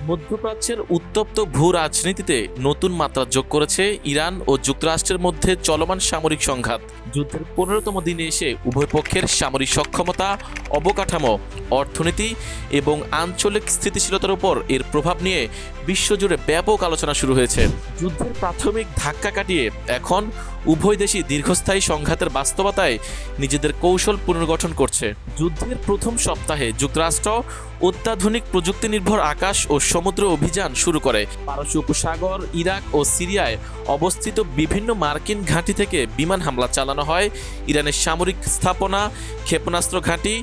মধ্যপ্রাচ্যের উত্তপ্ত ভূ রাজনীতিতে নতুন মাত্রা যোগ করেছে ইরান ও যুক্তরাষ্ট্রের মধ্যে চলমান সামরিক সংঘাত। যুদ্ধের 15তম দিনে এসে উভয় পক্ষের সামরিক সক্ষমতা, অবকাঠামো, অর্থনীতি এবং আঞ্চলিক স্থিতিশীলতার উপর এর প্রভাব নিয়ে বিশ্বজুড়ে ব্যাপক আলোচনা শুরু হয়েছে। যুদ্ধের প্রাথমিক ধাক্কা কাটিয়ে এখন উভয় দেশই দীর্ঘস্থায়ী সংঘাতের বাস্তবতায় নিজেদের কৌশল পুনর্গঠন করছে। যুদ্ধের প্রথম সপ্তাহে যুক্তরাষ্ট্র অত্যাধুনিক প্রযুক্তি নির্ভর আকাশ ও সমুদ্র অভিযান শুরু করে। পারস্য উপসাগর, ইরাক ও সিরিয়ায় অবস্থিত বিভিন্ন মার্কিন ঘাঁটি থেকে বিমান হামলা চালানো হয়। ইরানের সামরিক স্থাপনা, ক্ষেপণাস্ত্র ঘাঁটি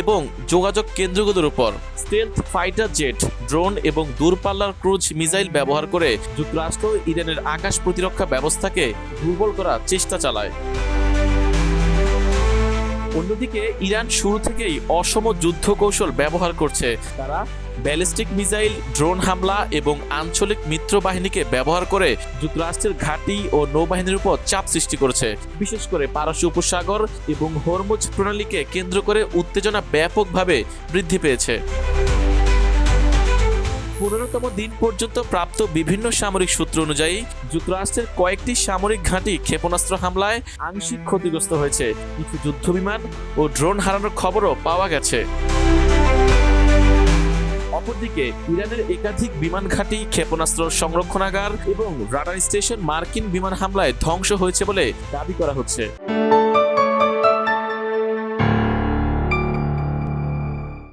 এবং যোগাযোগ কেন্দ্রগুলোর উপর স্টেলথ ফাইটার জেট, ড্রোন এবং দূরপাল্লার ক্রুজ মিসাইল ব্যবহার করে যুক্তরাষ্ট্র ইরানের আকাশ প্রতিরক্ষা ব্যবস্থাকে দুর্বল করার চেষ্টা চালায়। অন্যদিকে ইরান শুরু থেকেই অসম যুদ্ধ কৌশল ব্যবহার করছে। তারা ব্যালিস্টিক মিসাইল, ড্রোন হামলা এবং আঞ্চলিক মিত্র বাহিনীকে ব্যবহার করে যুক্তরাষ্ট্রের ঘাঁটি ও নৌবাহিনীর উপর চাপ সৃষ্টি করেছে। বিশেষ করে পারস্য উপসাগর এবং হরমুজ প্রণালীকে কেন্দ্র করে উত্তেজনা ব্যাপকভাবে বৃদ্ধি পেয়েছে। 15তম দিন পর্যন্ত প্রাপ্ত বিভিন্ন সামরিক সূত্র অনুযায়ী যুক্তরাষ্ট্রের কয়েকটি সামরিক ঘাঁটি ক্ষেপণাস্ত্র হামলায় আংশিক ক্ষতিগ্রস্ত হয়েছে। কিছু যুদ্ধবিমান ও ড্রোন হারানোর খবরও পাওয়া গেছে। অপরদিকে ইরানের একাধিক বিমান ঘাঁটি, ক্ষেপণাস্ত্র সংরক্ষণাগার এবং রাডার স্টেশন মার্কিন বিমান হামলায় ধ্বংস হয়েছে বলে দাবি করা হচ্ছে।